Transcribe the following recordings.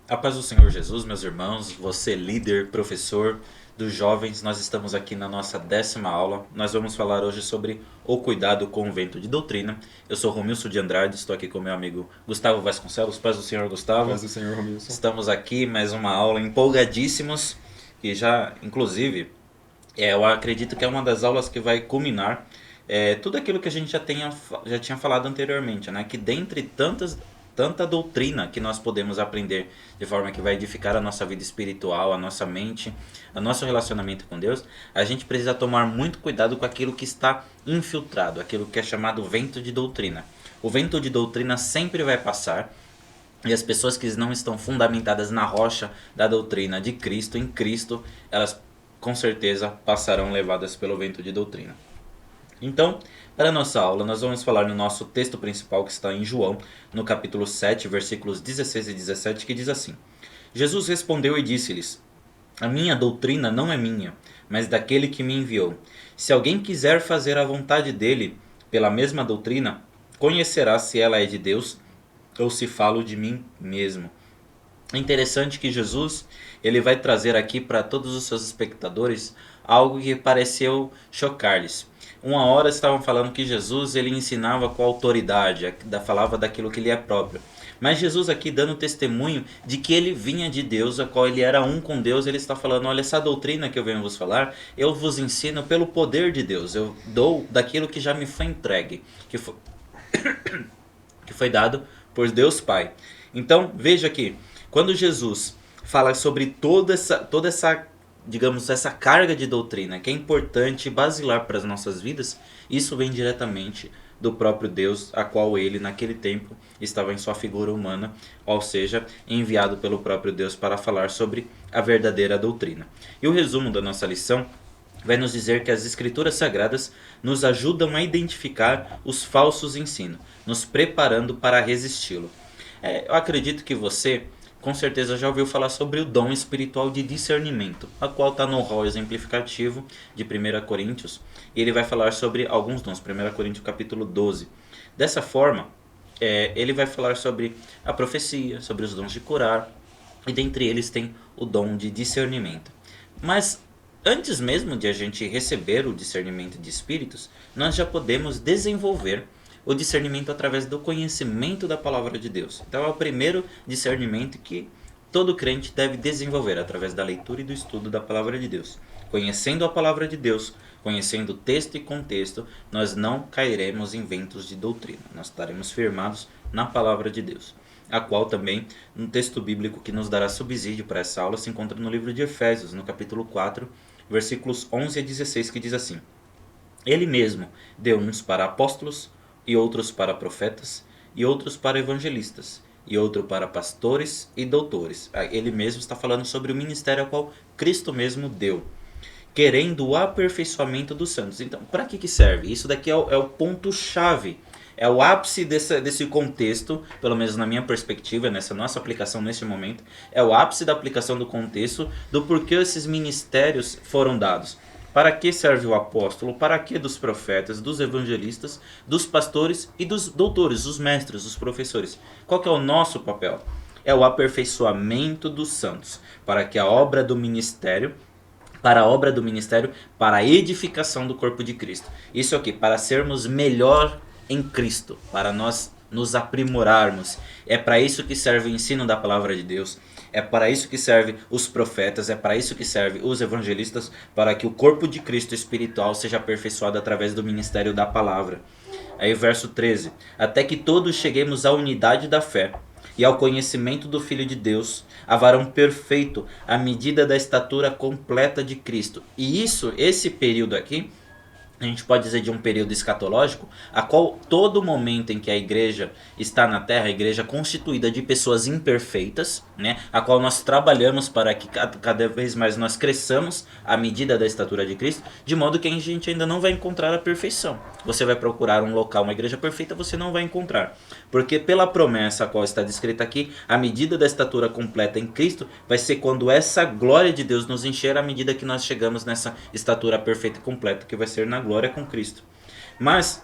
A paz do Senhor Jesus, meus irmãos, você líder, professor dos jovens, nós estamos aqui na nossa 10ª aula. Nós vamos falar hoje sobre o cuidado com o vento de doutrina. Eu sou Romilson de Andrade, estou aqui com meu amigo Gustavo Vasconcelos. Paz do Senhor, Gustavo. Paz do Senhor, Romilson. Estamos aqui, mais uma aula, empolgadíssimos, e já, inclusive, eu acredito que é uma das aulas que vai culminar tudo aquilo que a gente já tinha falado anteriormente, né? Que dentre tanta doutrina que nós podemos aprender de forma que vai edificar a nossa vida espiritual, a nossa mente, o nosso relacionamento com Deus, a gente precisa tomar muito cuidado com aquilo que está infiltrado, aquilo que é chamado vento de doutrina. O vento de doutrina sempre vai passar, e as pessoas que não estão fundamentadas na rocha da doutrina de Cristo, em Cristo, elas com certeza passarão levadas pelo vento de doutrina. Então, para a nossa aula, nós vamos falar no nosso texto principal que está em João, no capítulo 7, versículos 16 e 17, que diz assim: Jesus respondeu e disse-lhes: A minha doutrina não é minha, mas daquele que me enviou. Se alguém quiser fazer a vontade dele pela mesma doutrina, conhecerá se ela é de Deus ou se falo de mim mesmo. É interessante que Jesus ele vai trazer aqui para todos os seus espectadores algo que pareceu chocar-lhes. Uma hora estavam falando que Jesus ele ensinava com autoridade, falava daquilo que lhe é próprio. Mas Jesus aqui dando testemunho de que ele vinha de Deus, a qual ele era um com Deus, ele está falando, olha, essa doutrina que eu venho vos falar, eu vos ensino pelo poder de Deus, eu dou daquilo que já me foi entregue, que foi dado por Deus Pai. Então, veja aqui, quando Jesus fala sobre toda essa, digamos, essa carga de doutrina que é importante e basilar para as nossas vidas, isso vem diretamente do próprio Deus, a qual ele naquele tempo estava em sua figura humana, ou seja, enviado pelo próprio Deus para falar sobre a verdadeira doutrina. E o resumo da nossa lição vai nos dizer que as escrituras sagradas nos ajudam a identificar os falsos ensinos, nos preparando para resisti-lo. Eu acredito que você com certeza já ouviu falar sobre o dom espiritual de discernimento, a qual está no rol exemplificativo de 1 Coríntios, e ele vai falar sobre alguns dons, 1 Coríntios capítulo 12. Dessa forma, ele vai falar sobre a profecia, sobre os dons de curar, e dentre eles tem o dom de discernimento. Mas antes mesmo de a gente receber o discernimento de espíritos, nós já podemos desenvolver o discernimento através do conhecimento da palavra de Deus. Então é o primeiro discernimento que todo crente deve desenvolver através da leitura e do estudo da palavra de Deus. Conhecendo a palavra de Deus, conhecendo texto e contexto, nós não cairemos em ventos de doutrina. Nós estaremos firmados na palavra de Deus, a qual também, um texto bíblico que nos dará subsídio para essa aula, se encontra no livro de Efésios, no capítulo 4, versículos 11 a 16, que diz assim: Ele mesmo deu uns para apóstolos, e outros para profetas, e outros para evangelistas, e outro para pastores e doutores. Ele mesmo está falando sobre o ministério ao qual Cristo mesmo deu, querendo o aperfeiçoamento dos santos. Então, para que serve? Isso daqui é o ponto-chave, é o ápice desse contexto, pelo menos na minha perspectiva, nessa nossa aplicação neste momento, é o ápice da aplicação do contexto do porquê esses ministérios foram dados. Para que serve o apóstolo? Para que dos profetas, dos evangelistas, dos pastores e dos doutores, dos mestres, dos professores? Qual que é o nosso papel? É o aperfeiçoamento dos santos, para que a obra do ministério, para a edificação do corpo de Cristo. Isso aqui, para sermos melhor em Cristo, para nós nos aprimorarmos. É para isso que serve o ensino da palavra de Deus. É para isso que serve os profetas, é para isso que serve os evangelistas, para que o corpo de Cristo espiritual seja aperfeiçoado através do ministério da palavra. Aí o verso 13: Até que todos cheguemos à unidade da fé e ao conhecimento do Filho de Deus, a varão perfeito, à medida da estatura completa de Cristo. E esse período aqui, a gente pode dizer de um período escatológico, a qual todo momento em que a igreja está na terra, a igreja constituída de pessoas imperfeitas, né, a qual nós trabalhamos para que cada vez mais nós cresçamos à medida da estatura de Cristo, de modo que a gente ainda não vai encontrar a perfeição. Você vai procurar um local, uma igreja perfeita, você não vai encontrar. Porque pela promessa a qual está descrita aqui, a medida da estatura completa em Cristo vai ser quando essa glória de Deus nos encher à medida que nós chegamos nessa estatura perfeita e completa, que vai ser na glória com Cristo. Mas,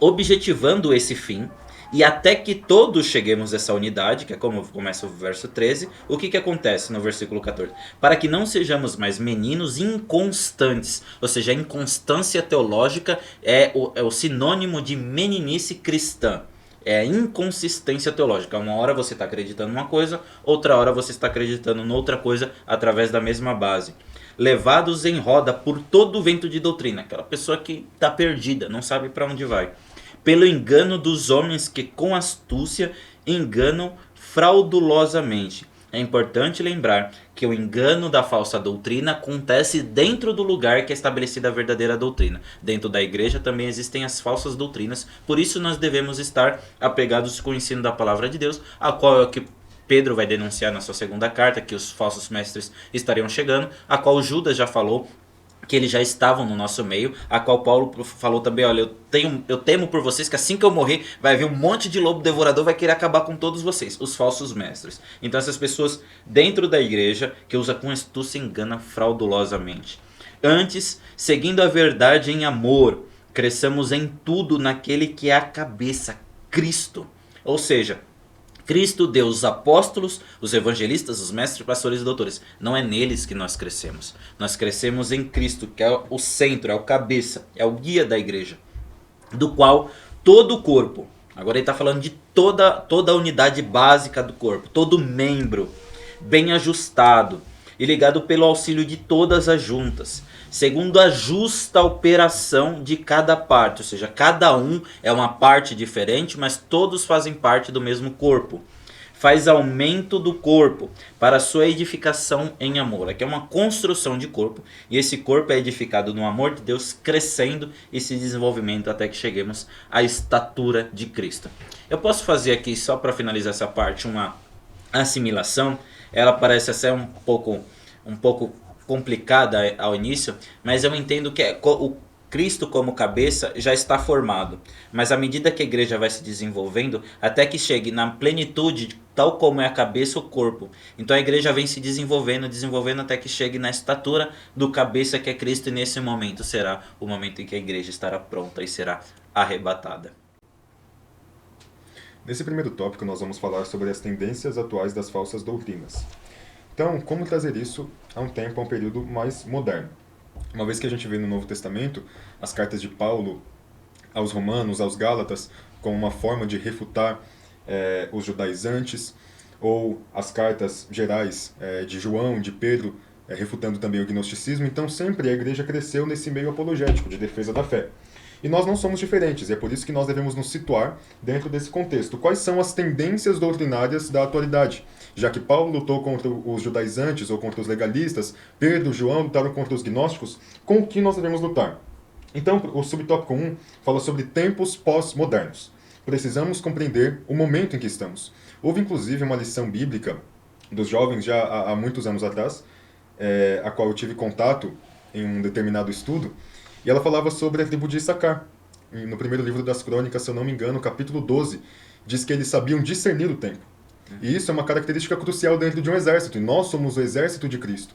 objetivando esse fim, E até que todos cheguemos a essa unidade, que é como começa o verso 13, o que acontece no versículo 14? Para que não sejamos mais meninos inconstantes, ou seja, a inconstância teológica é o sinônimo de meninice cristã. É a inconsistência teológica. Uma hora você está acreditando numa coisa, outra hora você está acreditando noutra coisa através da mesma base. Levados em roda por todo o vento de doutrina. Aquela pessoa que está perdida, não sabe para onde vai. Pelo engano dos homens que com astúcia enganam fraudulosamente. É importante lembrar que o engano da falsa doutrina acontece dentro do lugar que é estabelecida a verdadeira doutrina. Dentro da igreja também existem as falsas doutrinas, por isso nós devemos estar apegados com o ensino da palavra de Deus, a qual é o que Pedro vai denunciar na sua segunda carta, que os falsos mestres estariam chegando, a qual Judas já falou que eles já estavam no nosso meio, a qual Paulo falou também, olha, eu temo por vocês que assim que eu morrer vai vir um monte de lobo devorador, vai querer acabar com todos vocês, os falsos mestres. Então essas pessoas dentro da igreja que usa com astúcia engana fraudulosamente. Antes, seguindo a verdade em amor, cresçamos em tudo naquele que é a cabeça, Cristo. Ou seja, Cristo deu os apóstolos, os evangelistas, os mestres, pastores e doutores. Não é neles que nós crescemos. Nós crescemos em Cristo, que é o centro, é o cabeça, é o guia da igreja. Do qual todo o corpo, agora ele está falando de toda a unidade básica do corpo, todo membro, bem ajustado e ligado pelo auxílio de todas as juntas, segundo a justa operação de cada parte, ou seja, cada um é uma parte diferente, mas todos fazem parte do mesmo corpo. Faz aumento do corpo para sua edificação em amor. Aqui é uma construção de corpo, e esse corpo é edificado no amor de Deus, crescendo e se desenvolvimento até que cheguemos à estatura de Cristo. Eu posso fazer aqui, só para finalizar essa parte, uma assimilação. Ela parece ser um pouco complicada ao início, mas eu entendo que o Cristo como cabeça já está formado, mas à medida que a igreja vai se desenvolvendo, até que chegue na plenitude, tal como é a cabeça, o corpo. Então a igreja vem se desenvolvendo até que chegue na estatura do cabeça que é Cristo, e nesse momento será o momento em que a igreja estará pronta e será arrebatada. Nesse primeiro tópico, nós vamos falar sobre as tendências atuais das falsas doutrinas. Então, como trazer isso a um período mais moderno? Uma vez que a gente vê no Novo Testamento as cartas de Paulo aos Romanos, aos Gálatas, como uma forma de refutar os judaizantes, ou as cartas gerais de João, de Pedro, refutando também o gnosticismo. Então, sempre a igreja cresceu nesse meio apologético, de defesa da fé. E nós não somos diferentes, e é por isso que nós devemos nos situar dentro desse contexto. Quais são as tendências doutrinárias da atualidade? Já que Paulo lutou contra os judaizantes ou contra os legalistas, Pedro, João lutaram contra os gnósticos, com o que nós devemos lutar? Então, o subtópico 1 fala sobre tempos pós-modernos. Precisamos compreender o momento em que estamos. Houve, inclusive, uma lição bíblica dos jovens já há muitos anos atrás, a qual eu tive contato em um determinado estudo, e ela falava sobre a tribo de Issacar. No primeiro livro das Crônicas, se eu não me engano, capítulo 12, diz que eles sabiam discernir o tempo. E isso é uma característica crucial dentro de um exército, e nós somos o exército de Cristo.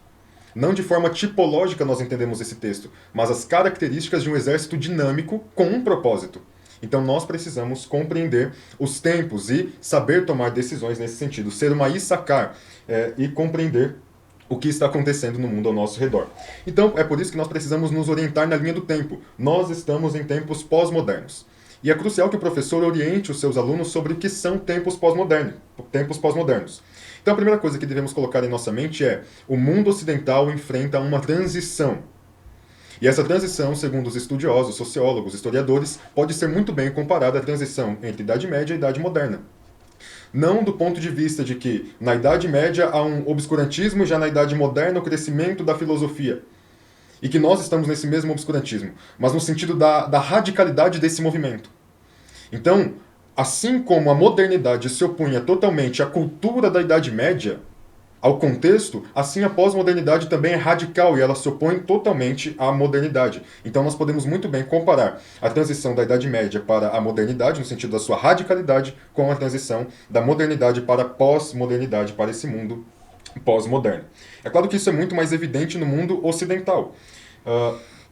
Não de forma tipológica nós entendemos esse texto, mas as características de um exército dinâmico com um propósito. Então nós precisamos compreender os tempos e saber tomar decisões nesse sentido, ser uma Issacar e compreender o que está acontecendo no mundo ao nosso redor. Então, é por isso que nós precisamos nos orientar na linha do tempo. Nós estamos em tempos pós-modernos. E é crucial que o professor oriente os seus alunos sobre o que são tempos pós-modernos. Então, a primeira coisa que devemos colocar em nossa mente é: o mundo ocidental enfrenta uma transição. E essa transição, segundo os estudiosos, sociólogos, historiadores, pode ser muito bem comparada à transição entre Idade Média e Idade Moderna. Não do ponto de vista de que na Idade Média há um obscurantismo e já na Idade Moderna o crescimento da filosofia. E que nós estamos nesse mesmo obscurantismo, mas no sentido da radicalidade desse movimento. Então, assim como a modernidade se opunha totalmente à cultura da Idade Média, ao contexto, assim a pós-modernidade também é radical e ela se opõe totalmente à modernidade. Então nós podemos muito bem comparar a transição da Idade Média para a modernidade, no sentido da sua radicalidade, com a transição da modernidade para a pós-modernidade, para esse mundo pós-moderno. É claro que isso é muito mais evidente no mundo ocidental.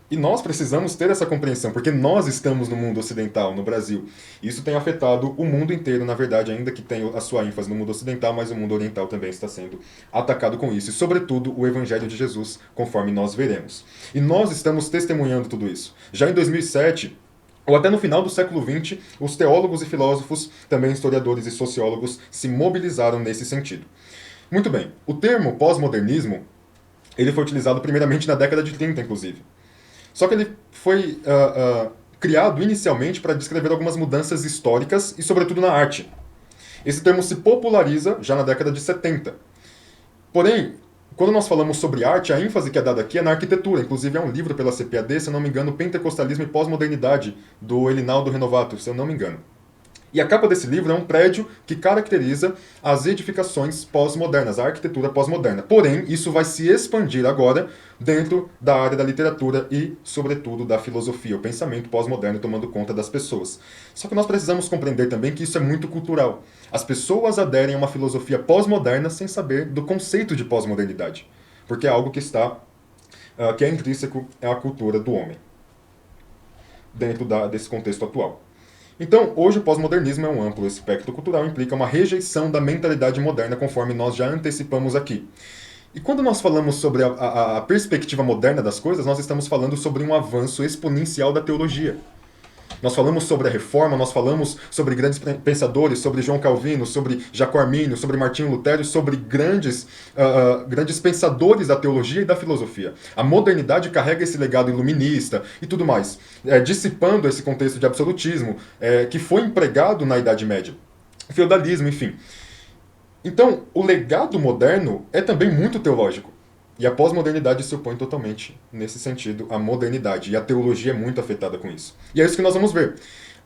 E nós precisamos ter essa compreensão, porque nós estamos no mundo ocidental, no Brasil. Isso tem afetado o mundo inteiro, na verdade, ainda que tenha a sua ênfase no mundo ocidental, mas o mundo oriental também está sendo atacado com isso. E, sobretudo, o Evangelho de Jesus, conforme nós veremos. E nós estamos testemunhando tudo isso. Já em 2007, ou até no final do século XX, os teólogos e filósofos, também historiadores e sociólogos, se mobilizaram nesse sentido. Muito bem, o termo pós-modernismo, ele foi utilizado primeiramente na década de 30, inclusive. Só que ele foi criado inicialmente para descrever algumas mudanças históricas e, sobretudo, na arte. Esse termo se populariza já na década de 70. Porém, quando nós falamos sobre arte, a ênfase que é dada aqui é na arquitetura. Inclusive, é um livro pela CPAD, se eu não me engano, Pentecostalismo e Pós-Modernidade, do Elinaldo Renovato, se eu não me engano. E a capa desse livro é um prédio que caracteriza as edificações pós-modernas, a arquitetura pós-moderna. Porém, isso vai se expandir agora dentro da área da literatura e, sobretudo, da filosofia, o pensamento pós-moderno tomando conta das pessoas. Só que nós precisamos compreender também que isso é muito cultural. As pessoas aderem a uma filosofia pós-moderna sem saber do conceito de pós-modernidade, porque é algo que que é intrínseco à cultura do homem, dentro desse contexto atual. Então, hoje o pós-modernismo é um amplo espectro cultural e implica uma rejeição da mentalidade moderna, conforme nós já antecipamos aqui. E quando nós falamos sobre a perspectiva moderna das coisas, nós estamos falando sobre um avanço exponencial da teologia. Nós falamos sobre a Reforma, nós falamos sobre grandes pensadores, sobre João Calvino, sobre Jacó Armínio, sobre Martinho Lutero, sobre grandes pensadores da teologia e da filosofia. A modernidade carrega esse legado iluminista e tudo mais, dissipando esse contexto de absolutismo que foi empregado na Idade Média. Feudalismo, enfim. Então, o legado moderno é também muito teológico. E a pós-modernidade se opõe totalmente, nesse sentido, à modernidade. E a teologia é muito afetada com isso. E é isso que nós vamos ver.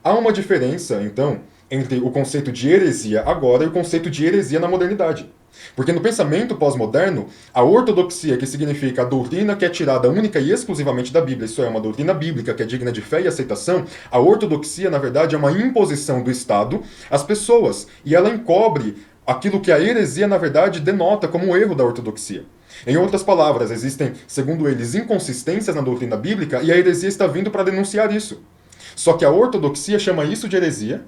Há uma diferença, então, entre o conceito de heresia agora e o conceito de heresia na modernidade. Porque no pensamento pós-moderno, a ortodoxia, que significa a doutrina que é tirada única e exclusivamente da Bíblia, isso é, uma doutrina bíblica que é digna de fé e aceitação, a ortodoxia, na verdade, é uma imposição do Estado às pessoas. E ela encobre aquilo que a heresia, na verdade, denota como um erro da ortodoxia. Em outras palavras, existem, segundo eles, inconsistências na doutrina bíblica e a heresia está vindo para denunciar isso. Só que a ortodoxia chama isso de heresia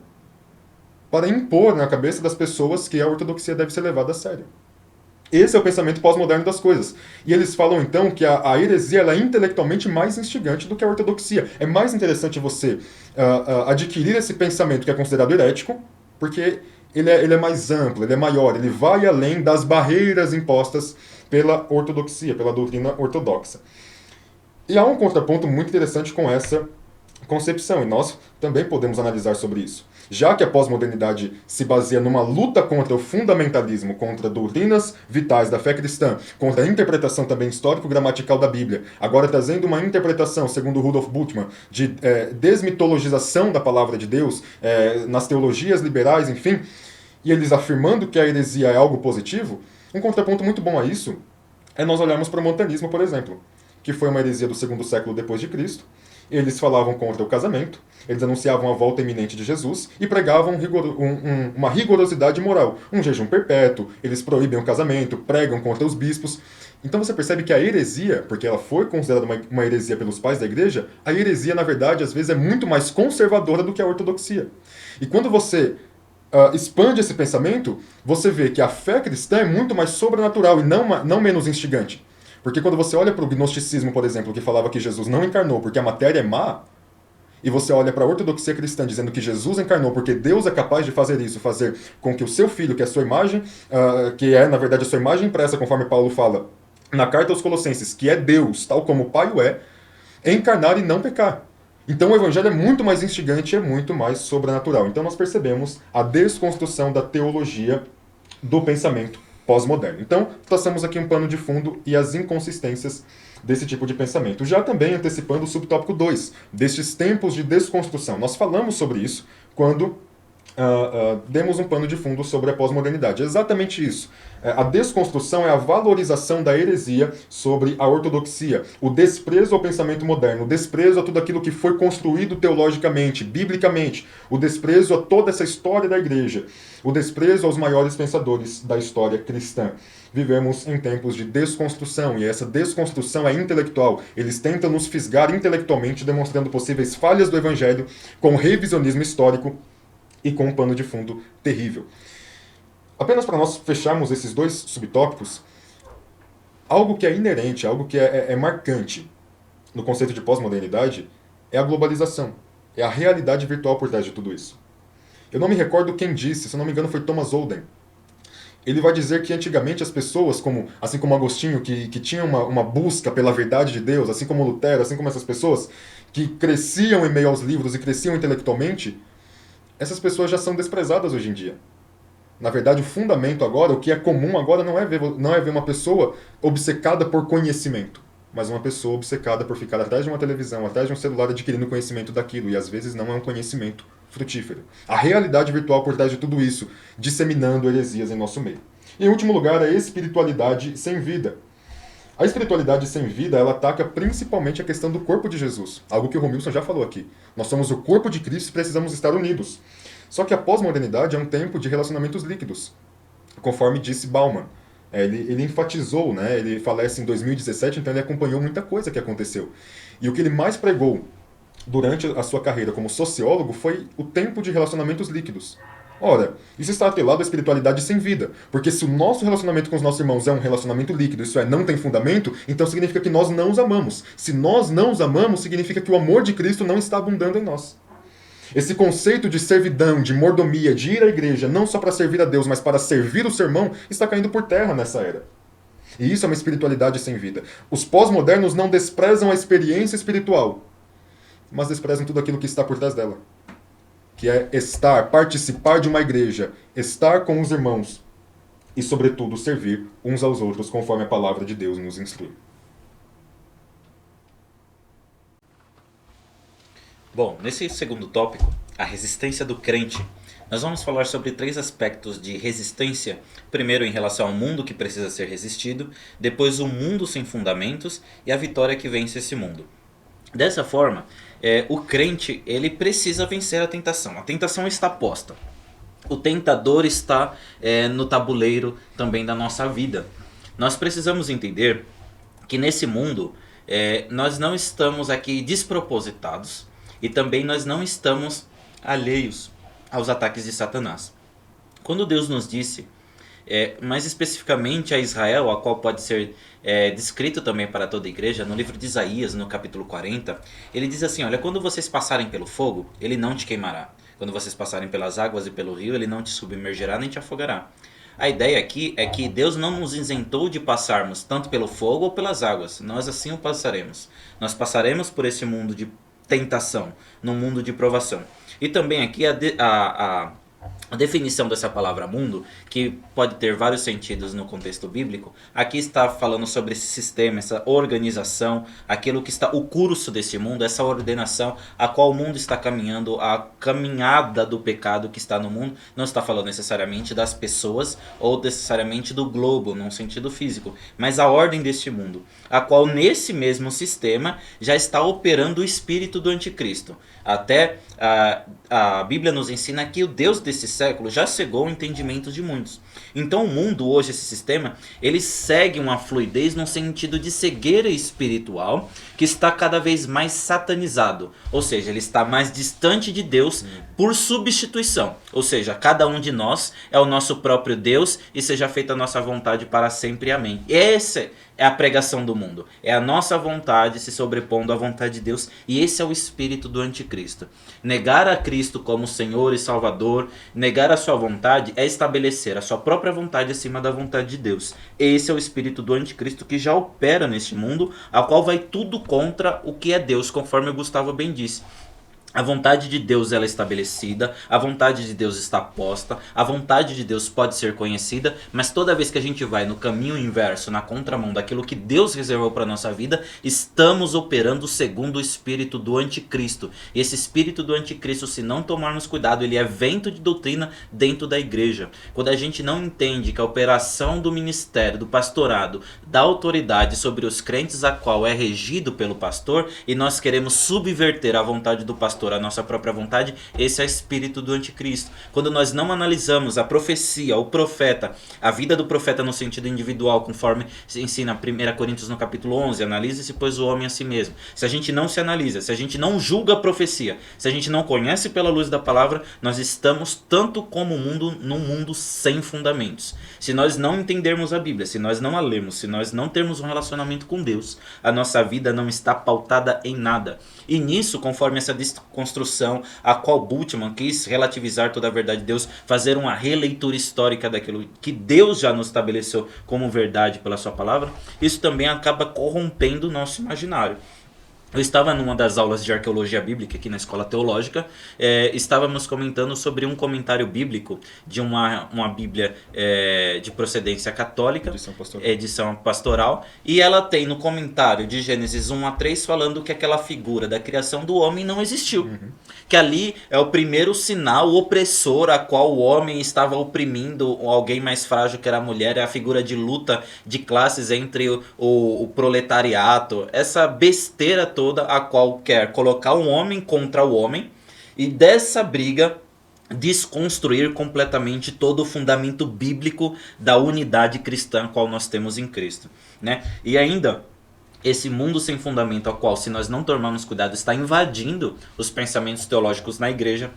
para impor na cabeça das pessoas que a ortodoxia deve ser levada a sério. Esse é o pensamento pós-moderno das coisas. E eles falam então que a heresia ela é intelectualmente mais instigante do que a ortodoxia. É mais interessante você adquirir esse pensamento que é considerado herético, porque ele é mais amplo, ele é maior, ele vai além das barreiras impostas pela ortodoxia, pela doutrina ortodoxa. E há um contraponto muito interessante com essa concepção, e nós também podemos analisar sobre isso. Já que a pós-modernidade se baseia numa luta contra o fundamentalismo, contra doutrinas vitais da fé cristã, contra a interpretação também histórico-gramatical da Bíblia, agora trazendo uma interpretação, segundo Rudolf Bultmann, de desmitologização da palavra de Deus, nas teologias liberais, enfim, e eles afirmando que a heresia é algo positivo, um contraponto muito bom a isso é nós olharmos para o montanismo, por exemplo, que foi uma heresia do segundo século depois de Cristo. Eles falavam contra o casamento, eles anunciavam a volta iminente de Jesus e pregavam uma rigorosidade moral, um jejum perpétuo, eles proíbem o casamento, pregam contra os bispos. Então você percebe que a heresia, porque ela foi considerada uma heresia pelos pais da igreja, a heresia, na verdade, às vezes é muito mais conservadora do que a ortodoxia. E quando você expande esse pensamento, você vê que a fé cristã é muito mais sobrenatural e não menos instigante. Porque quando você olha para o gnosticismo, por exemplo, que falava que Jesus não encarnou porque a matéria é má, e você olha para a ortodoxia cristã dizendo que Jesus encarnou porque Deus é capaz de fazer isso, fazer com que o seu filho, que é a sua imagem, que é, na verdade, a sua imagem impressa, conforme Paulo fala na carta aos Colossenses, que é Deus, tal como o Pai o é, encarnar e não pecar. Então o evangelho é muito mais instigante e é muito mais sobrenatural. Então nós percebemos a desconstrução da teologia do pensamento pós-moderno. Então, traçamos aqui um pano de fundo e as inconsistências desse tipo de pensamento. Já também antecipando o subtópico 2, destes tempos de desconstrução. Nós falamos sobre isso quando demos um pano de fundo sobre a pós-modernidade. É exatamente isso. A desconstrução é a valorização da heresia sobre a ortodoxia, o desprezo ao pensamento moderno, o desprezo a tudo aquilo que foi construído teologicamente, biblicamente, o desprezo a toda essa história da igreja, o desprezo aos maiores pensadores da história cristã. Vivemos em tempos de desconstrução, e essa desconstrução é intelectual. Eles tentam nos fisgar intelectualmente, demonstrando possíveis falhas do evangelho com revisionismo histórico e com um pano de fundo terrível. Apenas para nós fecharmos esses dois subtópicos, algo que é inerente, algo que é marcante no conceito de pós-modernidade é a globalização, é a realidade virtual por trás de tudo isso. Eu não me recordo quem disse, se não me engano foi Thomas Oden. Ele vai dizer que antigamente as pessoas, assim como Agostinho, que tinham uma busca pela verdade de Deus, assim como Lutero, assim como essas pessoas, que cresciam em meio aos livros e cresciam intelectualmente, essas pessoas já são desprezadas hoje em dia. Na verdade, o fundamento agora, o que é comum agora, não é ver uma pessoa obcecada por conhecimento, mas uma pessoa obcecada por ficar atrás de uma televisão, atrás de um celular, adquirindo conhecimento daquilo, e às vezes não é um conhecimento frutífero. A realidade virtual por trás de tudo isso, disseminando heresias em nosso meio. E, em último lugar, a espiritualidade sem vida. A espiritualidade sem vida, ela ataca principalmente a questão do corpo de Jesus, algo que o Romilson já falou aqui. Nós somos o corpo de Cristo e precisamos estar unidos. Só que a pós-modernidade é um tempo de relacionamentos líquidos, conforme disse Bauman. Ele enfatizou, né? Ele falece em 2017, então ele acompanhou muita coisa que aconteceu. E o que ele mais pregou durante a sua carreira como sociólogo foi o tempo de relacionamentos líquidos. Ora, isso está atrelado à espiritualidade sem vida, porque se o nosso relacionamento com os nossos irmãos é um relacionamento líquido, isso é, não tem fundamento, então significa que nós não os amamos. Se nós não os amamos, significa que o amor de Cristo não está abundando em nós. Esse conceito de servidão, de mordomia, de ir à igreja, não só para servir a Deus, mas para servir o seu irmão, está caindo por terra nessa era. E isso é uma espiritualidade sem vida. Os pós-modernos não desprezam a experiência espiritual, mas desprezam tudo aquilo que está por trás dela. Que é estar, participar de uma igreja, estar com os irmãos e, sobretudo, servir uns aos outros, conforme a palavra de Deus nos instrui. Bom, nesse segundo tópico, a resistência do crente, nós vamos falar sobre 3 aspectos de resistência. Primeiro, em relação ao mundo que precisa ser resistido, depois o mundo sem fundamentos e a vitória que vence esse mundo. Dessa forma, o crente ele precisa vencer a tentação. A tentação está posta. O tentador está no tabuleiro também da nossa vida. Nós precisamos entender que nesse mundo nós não estamos aqui despropositados e também nós não estamos alheios aos ataques de Satanás. Quando Deus nos disse, mais especificamente a Israel, a qual pode ser descrito também para toda a igreja, no livro de Isaías, no capítulo 40, ele diz assim, olha, quando vocês passarem pelo fogo, ele não te queimará. Quando vocês passarem pelas águas e pelo rio, ele não te submergerá nem te afogará. A ideia aqui é que Deus não nos isentou de passarmos tanto pelo fogo ou pelas águas. Nós assim o passaremos. Nós passaremos por esse mundo de tentação, num mundo de provação. E também aqui a definição dessa palavra mundo, que pode ter vários sentidos no contexto bíblico, aqui está falando sobre esse sistema, essa organização, aquilo que está, o curso desse mundo, essa ordenação a qual o mundo está caminhando, a caminhada do pecado que está no mundo, não está falando necessariamente das pessoas ou necessariamente do globo, num sentido físico, mas a ordem deste mundo, a qual nesse mesmo sistema já está operando o espírito do anticristo. Até a Bíblia nos ensina que o Deus desse século já cegou o entendimento de muitos. Então o mundo hoje, esse sistema, ele segue uma fluidez no sentido de cegueira espiritual que está cada vez mais satanizado. Ou seja, ele está mais distante de Deus por substituição. Ou seja, cada um de nós é o nosso próprio Deus e seja feita a nossa vontade para sempre. Amém. Essa é a pregação do mundo. É a nossa vontade se sobrepondo à vontade de Deus. E esse é o espírito do anticristo. Negar a Cristo como Senhor e Salvador, negar a sua vontade, é estabelecer a sua própria vontade acima da vontade de Deus. Esse é o espírito do anticristo que já opera neste mundo, a qual vai tudo contra o que é Deus, conforme o Gustavo bem disse. A vontade de Deus ela é estabelecida, a vontade de Deus está posta, a vontade de Deus pode ser conhecida, mas toda vez que a gente vai no caminho inverso, na contramão daquilo que Deus reservou para a nossa vida, estamos operando segundo o espírito do anticristo. E esse espírito do anticristo, se não tomarmos cuidado, ele é vento de doutrina dentro da igreja. Quando a gente não entende que a operação do ministério, do pastorado, da autoridade sobre os crentes, a qual é regido pelo pastor, e nós queremos subverter a vontade do pastor, a nossa própria vontade, esse é o espírito do anticristo. Quando nós não analisamos a profecia, o profeta, a vida do profeta no sentido individual, conforme se ensina 1 Coríntios no capítulo 11, analise-se pois o homem a si mesmo. Se a gente não se analisa, se a gente não julga a profecia, se a gente não conhece pela luz da palavra, nós estamos tanto como o mundo num mundo sem fundamentos. Se nós não entendermos a Bíblia, se nós não a lermos, se nós não termos um relacionamento com Deus, a nossa vida não está pautada em nada. E nisso, conforme essa desconstrução, a qual Bultmann quis relativizar toda a verdade de Deus, fazer uma releitura histórica daquilo que Deus já nos estabeleceu como verdade pela sua palavra, isso também acaba corrompendo o nosso imaginário. Eu estava numa das aulas de arqueologia bíblica aqui na escola teológica, estávamos comentando sobre um comentário bíblico de uma Bíblia de procedência católica, edição pastoral, e ela tem no comentário de Gênesis 1 a 3 falando que aquela figura da criação do homem não existiu. Que ali é o primeiro sinal opressor a qual o homem estava oprimindo alguém mais frágil que era a mulher, é a figura de luta de classes entre o proletariado, essa besteira toda a qual quer colocar um homem contra o homem e dessa briga desconstruir completamente todo o fundamento bíblico da unidade cristã qual nós temos em Cristo, né? E ainda esse mundo sem fundamento ao qual, se nós não tomarmos cuidado, está invadindo os pensamentos teológicos na igreja,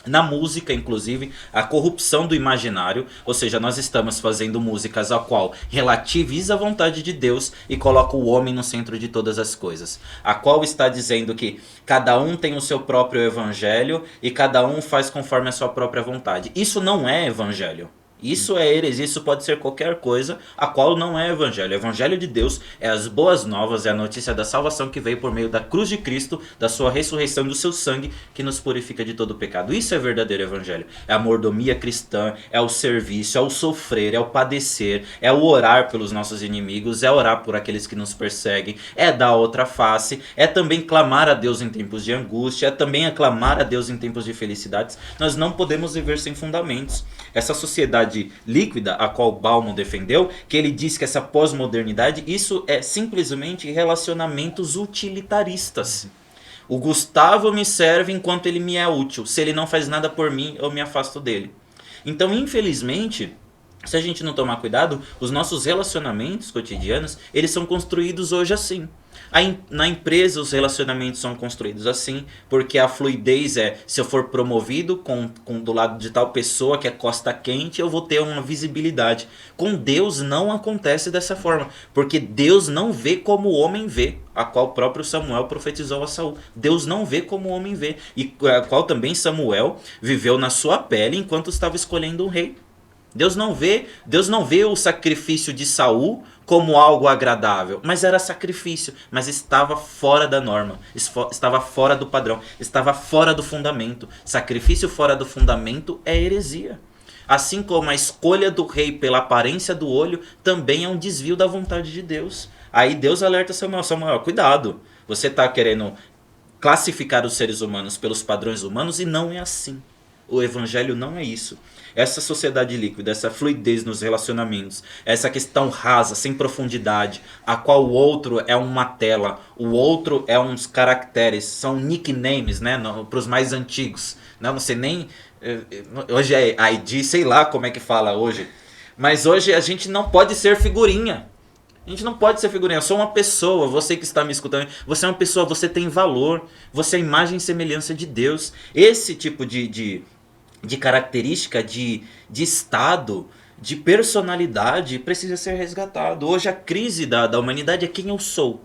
na música, inclusive, a corrupção do imaginário, ou seja, nós estamos fazendo músicas a qual relativiza a vontade de Deus e coloca o homem no centro de todas as coisas, a qual está dizendo que cada um tem o seu próprio evangelho e cada um faz conforme a sua própria vontade. Isso não é evangelho. Isso é heresia, isso pode ser qualquer coisa, a qual não é evangelho. O evangelho de Deus é as boas novas, é a notícia da salvação que veio por meio da cruz de Cristo, da sua ressurreição e do seu sangue, que nos purifica de todo pecado. Isso é verdadeiro evangelho. É a mordomia cristã, é o serviço, é o sofrer, é o padecer, é o orar pelos nossos inimigos, é orar por aqueles que nos perseguem, é dar outra face, é também clamar a Deus em tempos de angústia, é também aclamar a Deus em tempos de felicidades. Nós não podemos viver sem fundamentos. Essa sociedade líquida, a qual Bauman defendeu, que ele diz que essa pós-modernidade, isso é simplesmente relacionamentos utilitaristas. O Gustavo me serve enquanto ele me é útil. Se ele não faz nada por mim, eu me afasto dele. Então, infelizmente, se a gente não tomar cuidado, os nossos relacionamentos cotidianos, eles são construídos hoje assim. Na empresa os relacionamentos são construídos assim, porque a fluidez é, se eu for promovido do lado de tal pessoa que é costa quente, eu vou ter uma visibilidade. Com Deus não acontece dessa forma, porque Deus não vê como o homem vê, a qual o próprio Samuel profetizou a Saul. Deus não vê como o homem vê, e a qual também Samuel viveu na sua pele enquanto estava escolhendo um rei. Deus não vê o sacrifício de Saul como algo agradável, mas era sacrifício, mas estava fora da norma, estava fora do padrão, estava fora do fundamento. Sacrifício fora do fundamento é heresia. Assim como a escolha do rei pela aparência do olho também é um desvio da vontade de Deus. Aí Deus alerta Samuel, cuidado, você está querendo classificar os seres humanos pelos padrões humanos e não é assim. O evangelho não é isso. Essa sociedade líquida, essa fluidez nos relacionamentos, essa questão rasa, sem profundidade, a qual o outro é uma tela, o outro é uns caracteres, são nicknames, né, para os mais antigos. Não sei nem, hoje é ID, sei lá como é que fala hoje, mas hoje a gente não pode ser figurinha. A gente não pode ser figurinha, eu sou uma pessoa, você que está me escutando, você é uma pessoa, você tem valor, você é a imagem e semelhança de Deus. Esse tipo de característica, de estado, de personalidade precisa ser resgatado. Hoje a crise da humanidade é quem eu sou.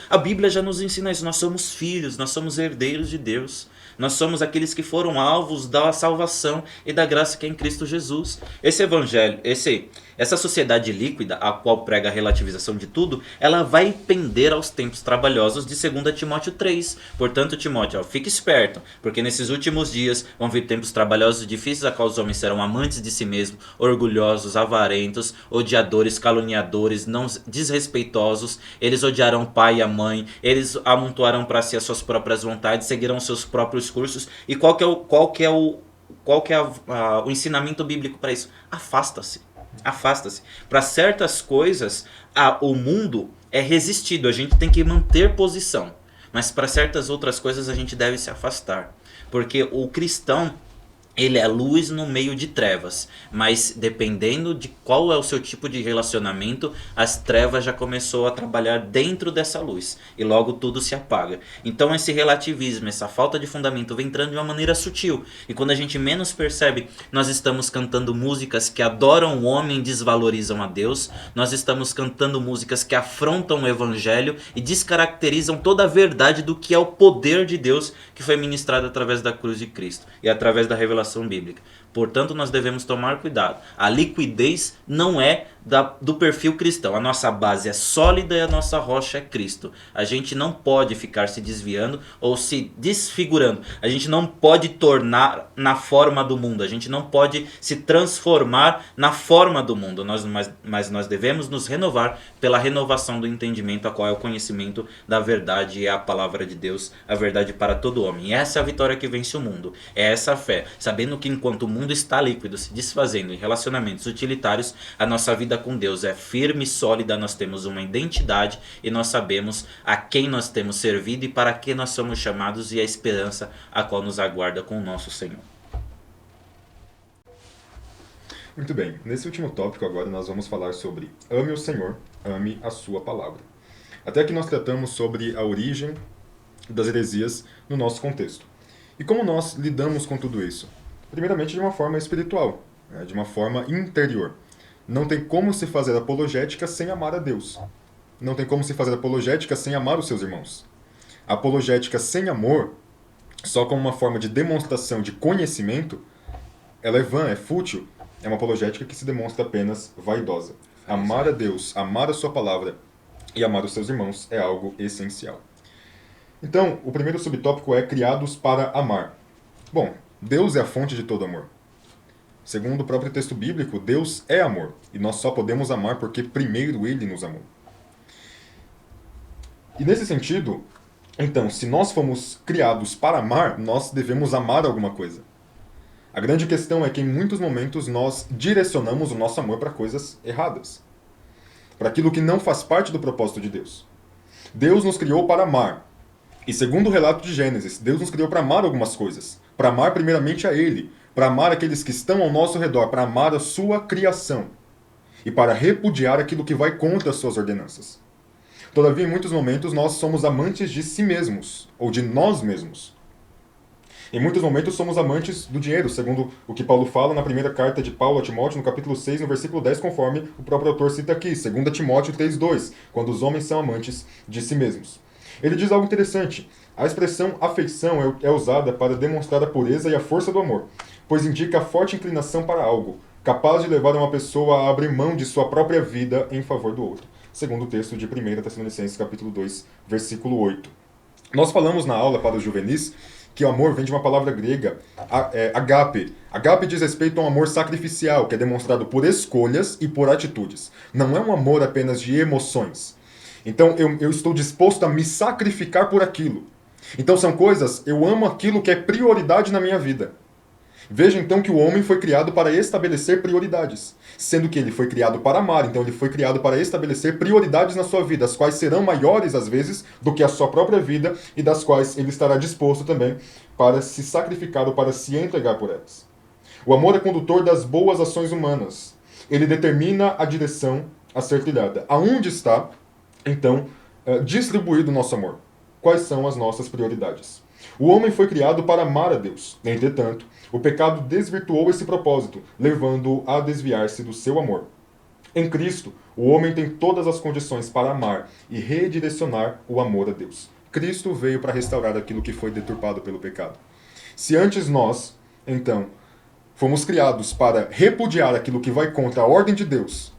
A Bíblia já nos ensina isso, nós somos filhos, nós somos herdeiros de Deus. Nós somos aqueles que foram alvos da salvação e da graça que é em Cristo Jesus. Esse evangelho, essa sociedade líquida, a qual prega a relativização de tudo, ela vai pender aos tempos trabalhosos de 2 Timóteo 3. Portanto, Timóteo, fique esperto, porque nesses últimos dias vão vir tempos trabalhosos e difíceis, a qual os homens serão amantes de si mesmos, orgulhosos, avarentos, odiadores, caluniadores, não desrespeitosos. Eles odiarão o pai e a mãe, eles amontoarão para si as suas próprias vontades, seguirão seus próprios cursos. E qual que é o ensinamento bíblico para isso? Afasta-se. Afasta-se. Para certas coisas, o mundo é resistido, a gente tem que manter posição. Mas para certas outras coisas a gente deve se afastar. Porque o cristão, ele é luz no meio de trevas, mas dependendo de qual é o seu tipo de relacionamento, as trevas já começou a trabalhar dentro dessa luz e logo tudo se apaga. Então esse relativismo, essa falta de fundamento vem entrando de uma maneira sutil, e quando a gente menos percebe, nós estamos cantando músicas que adoram o homem e desvalorizam a Deus, nós estamos cantando músicas que afrontam o evangelho e descaracterizam toda a verdade do que é o poder de Deus que foi ministrado através da cruz de Cristo e através da revelação bíblica. Portanto, nós devemos tomar cuidado. A liquidez não é do perfil cristão. A nossa base é sólida e a nossa rocha é Cristo. A gente não pode ficar se desviando ou se desfigurando. A gente não pode tornar na forma do mundo. A gente não pode se transformar na forma do mundo. Mas nós devemos nos renovar pela renovação do entendimento, a qual é o conhecimento da verdade e a palavra de Deus, a verdade para todo homem. E essa é a vitória que vence o mundo. É essa a fé. Sabendo que enquanto o mundo está líquido, se desfazendo em relacionamentos utilitários, a nossa vida com Deus é firme e sólida, nós temos uma identidade e nós sabemos a quem nós temos servido e para que nós somos chamados e a esperança a qual nos aguarda com o nosso Senhor. Muito bem, nesse último tópico agora nós vamos falar sobre ame o Senhor, ame a sua palavra. Até aqui nós tratamos sobre a origem das heresias no nosso contexto. E como nós lidamos com tudo isso? Primeiramente de uma forma espiritual, de uma forma interior. Não tem como se fazer apologética sem amar a Deus. Não tem como se fazer apologética sem amar os seus irmãos. A apologética sem amor, só como uma forma de demonstração de conhecimento, ela é vã, é fútil. É uma apologética que se demonstra apenas vaidosa. Amar a Deus, amar a sua palavra e amar os seus irmãos é algo essencial. Então, o primeiro subtópico é criados para amar. Bom, Deus é a fonte de todo amor. Segundo o próprio texto bíblico, Deus é amor. E nós só podemos amar porque primeiro Ele nos amou. E nesse sentido, então, se nós fomos criados para amar, nós devemos amar alguma coisa. A grande questão é que em muitos momentos nós direcionamos o nosso amor para coisas erradas. Para aquilo que não faz parte do propósito de Deus. Deus nos criou para amar. E segundo o relato de Gênesis, Deus nos criou para amar algumas coisas. Para amar primeiramente a Ele. Para amar aqueles que estão ao nosso redor. Para amar a sua criação. E para repudiar aquilo que vai contra as suas ordenanças. Todavia, em muitos momentos, nós somos amantes de si mesmos. Ou de nós mesmos. Em muitos momentos somos amantes do dinheiro, segundo o que Paulo fala na primeira carta de Paulo a Timóteo, no capítulo 6, no versículo 10, conforme o próprio autor cita aqui, 2 Timóteo 3:2, quando os homens são amantes de si mesmos. Ele diz algo interessante. A expressão afeição é usada para demonstrar a pureza e a força do amor, pois indica a forte inclinação para algo, capaz de levar uma pessoa a abrir mão de sua própria vida em favor do outro, segundo o texto de 1 Tessalonicenses capítulo 2, versículo 8. Nós falamos na aula para os juvenis que o amor vem de uma palavra grega, agape. Agape diz respeito a um amor sacrificial, que é demonstrado por escolhas e por atitudes. Não é um amor apenas de emoções. Então, eu estou disposto a me sacrificar por aquilo. Então, são coisas, eu amo aquilo que é prioridade na minha vida. Veja, então, que o homem foi criado para estabelecer prioridades. Sendo que ele foi criado para amar, então ele foi criado para estabelecer prioridades na sua vida, as quais serão maiores, às vezes, do que a sua própria vida e das quais ele estará disposto também para se sacrificar ou para se entregar por elas. O amor é condutor das boas ações humanas. Ele determina a direção a ser trilhada. Aonde está, então, distribuído o nosso amor? Quais são as nossas prioridades? O homem foi criado para amar a Deus. Entretanto, o pecado desvirtuou esse propósito, levando-o a desviar-se do seu amor. Em Cristo, o homem tem todas as condições para amar e redirecionar o amor a Deus. Cristo veio para restaurar aquilo que foi deturpado pelo pecado. Se antes nós, então, fomos criados para repudiar aquilo que vai contra a ordem de Deus,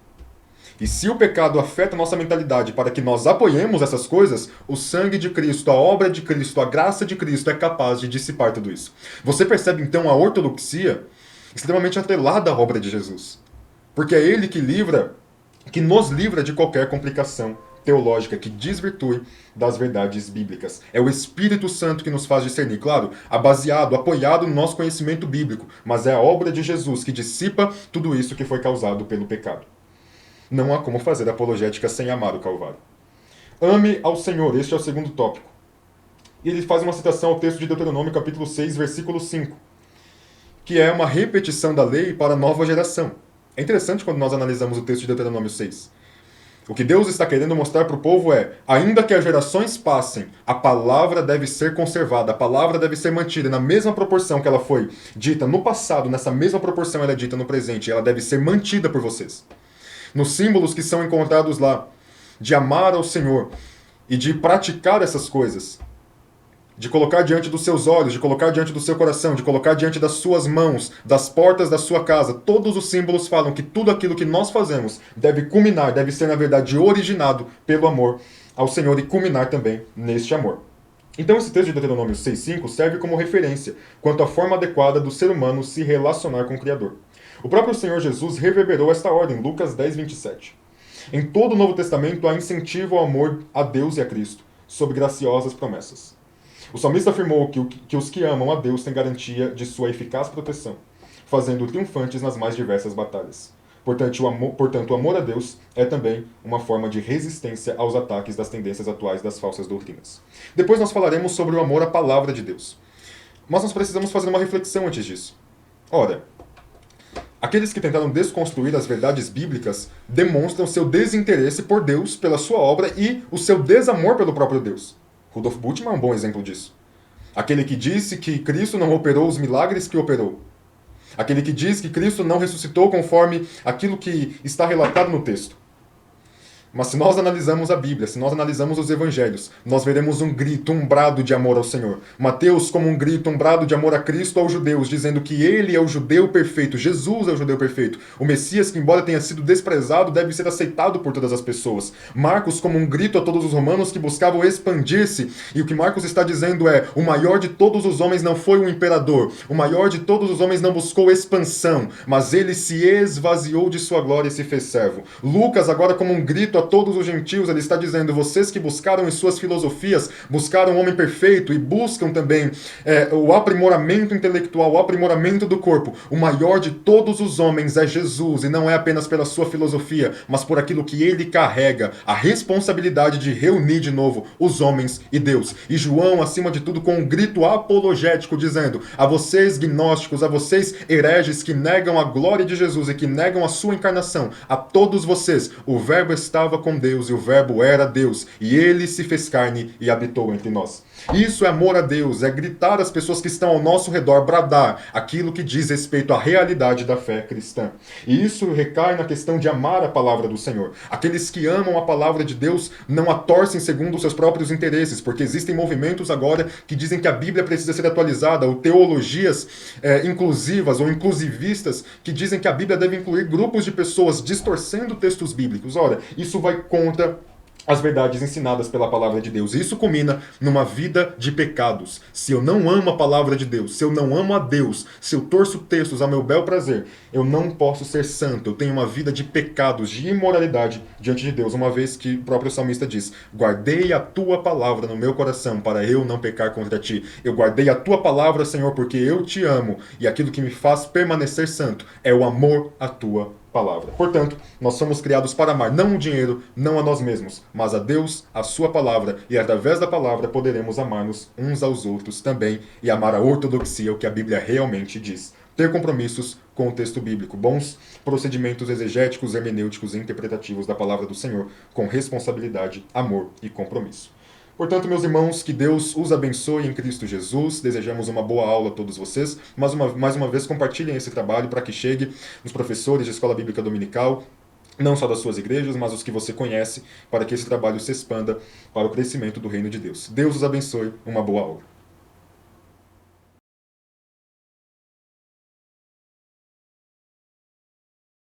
e se o pecado afeta a nossa mentalidade para que nós apoiemos essas coisas, o sangue de Cristo, a obra de Cristo, a graça de Cristo é capaz de dissipar tudo isso. Você percebe então a ortodoxia extremamente atrelada à obra de Jesus. Porque é ele que nos livra de qualquer complicação teológica que desvirtue das verdades bíblicas. É o Espírito Santo que nos faz discernir, claro, apoiado no nosso conhecimento bíblico, mas é a obra de Jesus que dissipa tudo isso que foi causado pelo pecado. Não há como fazer apologética sem amar o Calvário. Ame ao Senhor, este é o segundo tópico. E ele faz uma citação ao texto de Deuteronômio, capítulo 6, versículo 5, que é uma repetição da lei para a nova geração. É interessante quando nós analisamos o texto de Deuteronômio 6. O que Deus está querendo mostrar para o povo é, ainda que as gerações passem, a palavra deve ser conservada, a palavra deve ser mantida na mesma proporção que ela foi dita no passado, nessa mesma proporção ela é dita no presente, ela deve ser mantida por vocês. Nos símbolos que são encontrados lá, de amar ao Senhor e de praticar essas coisas, de colocar diante dos seus olhos, de colocar diante do seu coração, de colocar diante das suas mãos, das portas da sua casa, todos os símbolos falam que tudo aquilo que nós fazemos deve culminar, deve ser na verdade originado pelo amor ao Senhor e culminar também neste amor. Então esse texto de Deuteronômio 6,5 serve como referência quanto à forma adequada do ser humano se relacionar com o Criador. O próprio Senhor Jesus reverberou esta ordem, Lucas 10, 27. Em todo o Novo Testamento há incentivo ao amor a Deus e a Cristo, sob graciosas promessas. O salmista afirmou que os que amam a Deus têm garantia de sua eficaz proteção, fazendo-o triunfantes nas mais diversas batalhas. Portanto, o amor a Deus é também uma forma de resistência aos ataques das tendências atuais das falsas doutrinas. Depois nós falaremos sobre o amor à palavra de Deus. Mas nós precisamos fazer uma reflexão antes disso. Ora, aqueles que tentaram desconstruir as verdades bíblicas demonstram seu desinteresse por Deus, pela sua obra e o seu desamor pelo próprio Deus. Rudolf Bultmann é um bom exemplo disso. Aquele que disse que Cristo não operou os milagres que operou. Aquele que diz que Cristo não ressuscitou conforme aquilo que está relatado no texto. Mas se nós analisamos a Bíblia, se nós analisamos os Evangelhos, nós veremos um grito, um brado de amor ao Senhor. Mateus como um grito, um brado de amor a Cristo aos judeus, dizendo que ele é o judeu perfeito, Jesus é o judeu perfeito. O Messias, que embora tenha sido desprezado, deve ser aceitado por todas as pessoas. Marcos como um grito a todos os romanos que buscavam expandir-se. E o que Marcos está dizendo é, o maior de todos os homens não foi um imperador, o maior de todos os homens não buscou expansão, mas ele se esvaziou de sua glória e se fez servo. Lucas agora como um grito a todos os gentios, ele está dizendo, vocês que buscaram em suas filosofias, buscaram o homem perfeito e buscam também o aprimoramento intelectual, o aprimoramento do corpo. O maior de todos os homens é Jesus, e não é apenas pela sua filosofia, mas por aquilo que ele carrega, a responsabilidade de reunir de novo os homens e Deus. E João, acima de tudo, com um grito apologético, dizendo, a vocês gnósticos, a vocês hereges que negam a glória de Jesus e que negam a sua encarnação, a todos vocês, o verbo estava com Deus e o verbo era Deus, e ele se fez carne e habitou entre nós. Isso é amor a Deus, é gritar às pessoas que estão ao nosso redor, bradar aquilo que diz respeito à realidade da fé cristã. E isso recai na questão de amar a palavra do Senhor. Aqueles que amam a palavra de Deus não a torcem segundo os seus próprios interesses, porque existem movimentos agora que dizem que a Bíblia precisa ser atualizada, ou teologias inclusivas ou inclusivistas que dizem que a Bíblia deve incluir grupos de pessoas distorcendo textos bíblicos. Ora, isso vai contra as verdades ensinadas pela palavra de Deus. Isso culmina numa vida de pecados. Se eu não amo a palavra de Deus, se eu não amo a Deus, se eu torço textos a meu bel prazer, eu não posso ser santo. Eu tenho uma vida de pecados, de imoralidade diante de Deus. Uma vez que o próprio salmista diz, guardei a tua palavra no meu coração para eu não pecar contra ti. Eu guardei a tua palavra, Senhor, porque eu te amo. E aquilo que me faz permanecer santo é o amor à tua palavra. Portanto, nós somos criados para amar não o dinheiro, não a nós mesmos, mas a Deus, a sua palavra, e através da palavra poderemos amar-nos uns aos outros também e amar a ortodoxia, o que a Bíblia realmente diz. Ter compromissos com o texto bíblico, bons procedimentos exegéticos, hermenêuticos e interpretativos da palavra do Senhor, com responsabilidade, amor e compromisso. Portanto, meus irmãos, que Deus os abençoe em Cristo Jesus. Desejamos uma boa aula a todos vocês. Mais uma vez, compartilhem esse trabalho para que chegue nos professores de Escola Bíblica Dominical, não só das suas igrejas, mas os que você conhece, para que esse trabalho se expanda para o crescimento do reino de Deus. Deus os abençoe. Uma boa aula.